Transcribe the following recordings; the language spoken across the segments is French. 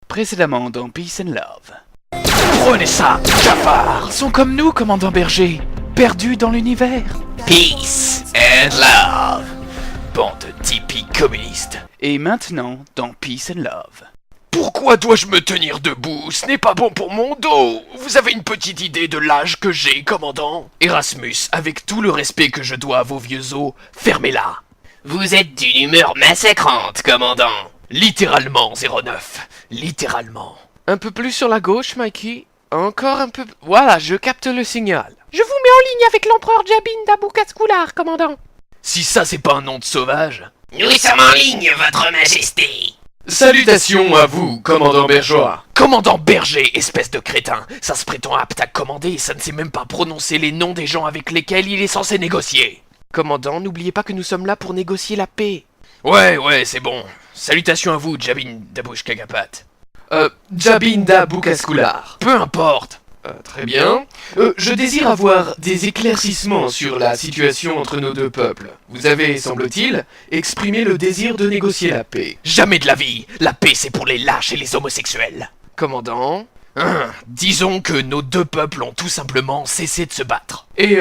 Précédemment dans Peace and Love. Prenez ça, Jafar! Ils sont comme nous, commandant Berger, perdus dans l'univers. Peace and Love. Bande typique communiste. Et maintenant, dans Peace and Love. Pourquoi dois-je me tenir debout? Ce n'est pas bon pour mon dos. Vous avez une petite idée de l'âge que j'ai, commandant? Erasmus, avec tout le respect que je dois à vos vieux os, fermez-la. Vous êtes d'une humeur massacrante, commandant. Littéralement, 09. Littéralement. Un peu plus sur la gauche, Mikey. Encore un peu... Voilà, je capte le signal. Je vous mets en ligne avec l'empereur Jabin d'Abou-Kaskoular, commandant. Si ça c'est pas un nom de sauvage. Nous sommes en ligne, votre majesté. Salutations à vous, commandant Bergeois. Commandant Berger, espèce de crétin. Ça se prétend apte à commander et ça ne sait même pas prononcer les noms des gens avec lesquels il est censé négocier. Commandant, n'oubliez pas que nous sommes là pour négocier la paix. Ouais, c'est bon. Salutations à vous, Jabin Dabouche Kagapat. Jabin d'Abou-Kaskoular. Peu importe. Très bien. Je désire avoir des éclaircissements sur la situation entre nos deux peuples. Vous avez, semble-t-il, exprimé le désir de négocier la paix. Jamais de la vie. La paix, c'est pour les lâches et les homosexuels. Commandant. Disons que nos deux peuples ont tout simplement cessé de se battre. Et,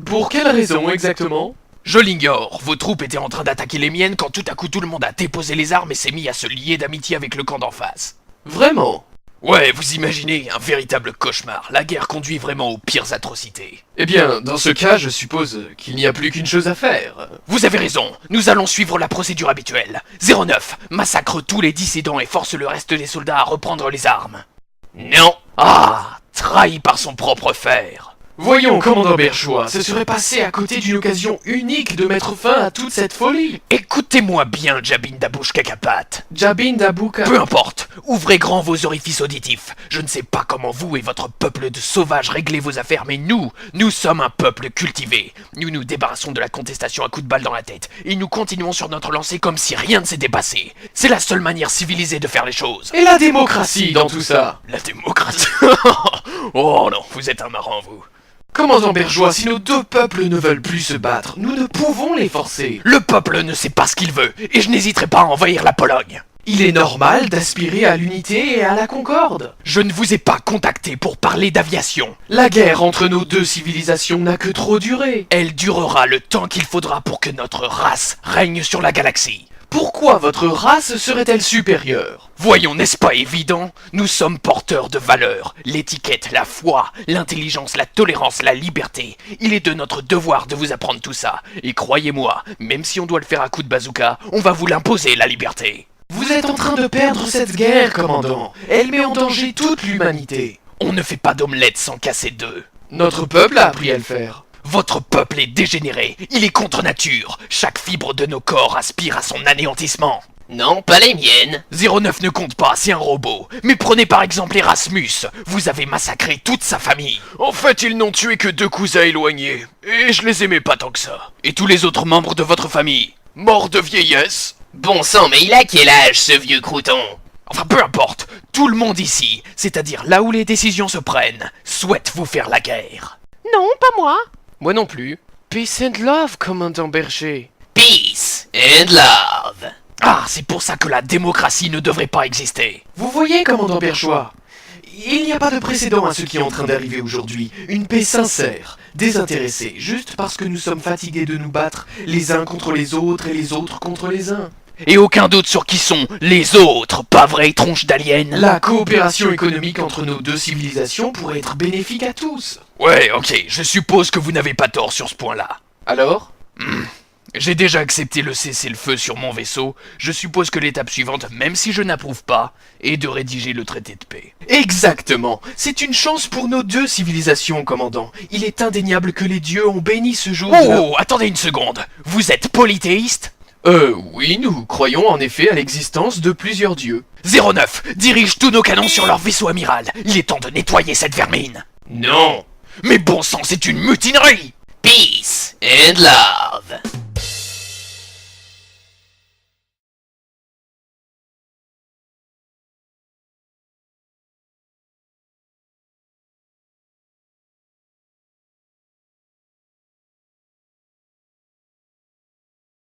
pour quelle raison exactement? Je l'ignore. Vos troupes étaient en train d'attaquer les miennes quand tout à coup tout le monde a déposé les armes et s'est mis à se lier d'amitié avec le camp d'en face. Vraiment? Ouais, vous imaginez, un véritable cauchemar. La guerre conduit vraiment aux pires atrocités. Eh bien, dans ce cas, je suppose qu'il n'y a plus qu'une chose à faire. Vous avez raison, nous allons suivre la procédure habituelle. 09, massacre tous les dissidents et force le reste des soldats à reprendre les armes. Non. Ah, trahi par son propre fer. Voyons, commandant Bergeois, ce serait passé à côté d'une occasion unique de mettre fin à toute cette folie. Écoutez-moi bien, Jabin Dabouche Kakapat. Jabin Dabouka... Peu importe, ouvrez grand vos orifices auditifs. Je ne sais pas comment vous et votre peuple de sauvages réglez vos affaires, mais nous sommes un peuple cultivé. Nous nous débarrassons de la contestation à coups de balle dans la tête, et nous continuons sur notre lancée comme si rien ne s'était passé. C'est la seule manière civilisée de faire les choses. Et la démocratie dans tout ça? La démocratie? Oh non, vous êtes un marrant, vous. Commandant Bergeois, si nos deux peuples ne veulent plus se battre, nous ne pouvons les forcer. Le peuple ne sait pas ce qu'il veut, et je n'hésiterai pas à envahir la Pologne. Il est normal d'aspirer à l'unité et à la concorde. Je ne vous ai pas contacté pour parler d'aviation. La guerre entre nos deux civilisations n'a que trop duré. Elle durera le temps qu'il faudra pour que notre race règne sur la galaxie. Pourquoi votre race serait-elle supérieure? Voyons, n'est-ce pas évident? Nous sommes porteurs de valeurs. L'étiquette, la foi, l'intelligence, la tolérance, la liberté. Il est de notre devoir de vous apprendre tout ça. Et croyez-moi, même si on doit le faire à coups de bazooka, on va vous l'imposer, la liberté. Vous êtes en train de perdre cette guerre, commandant. Elle met en danger toute l'humanité. On ne fait pas d'omelette sans casser d'œufs. Notre peuple a appris à le faire. Votre peuple est dégénéré, il est contre nature. Chaque fibre de nos corps aspire à son anéantissement. Non, pas les miennes. 09 ne compte pas, c'est un robot. Mais prenez par exemple Erasmus. Vous avez massacré toute sa famille. En fait, ils n'ont tué que 2 cousins éloignés. Et je les aimais pas tant que ça. Et tous les autres membres de votre famille? Morts de vieillesse. Bon sang, mais il a quel âge, ce vieux crouton? Enfin, peu importe. Tout le monde ici, c'est-à-dire là où les décisions se prennent, souhaite vous faire la guerre. Non, pas moi. Moi non plus. Peace and love, commandant Berger. Peace and love. Ah, c'est pour ça que la démocratie ne devrait pas exister. Vous voyez, commandant Bergeois, il n'y a pas de précédent à ce qui est en train d'arriver aujourd'hui. Une paix sincère, désintéressée, juste parce que nous sommes fatigués de nous battre les uns contre les autres et les autres contre les uns. Et aucun doute sur qui sont les autres, pas vraies tronches d'aliens. La coopération économique entre nos deux civilisations pourrait être bénéfique à tous. Ouais, ok, je suppose que vous n'avez pas tort sur ce point-là. Alors? J'ai déjà accepté le cessez-le-feu sur mon vaisseau. Je suppose que l'étape suivante, même si je n'approuve pas, est de rédiger le traité de paix. Exactement. C'est une chance pour nos deux civilisations, commandant. Il est indéniable que les dieux ont béni ce jour. Oh, attendez une seconde. Vous êtes polythéiste? Oui, nous croyons en effet à l'existence de plusieurs dieux. 09, dirige tous nos canons sur leur vaisseau amiral. Il est temps de nettoyer cette vermine. Non. Mais bon sang, c'est une mutinerie. Peace and love.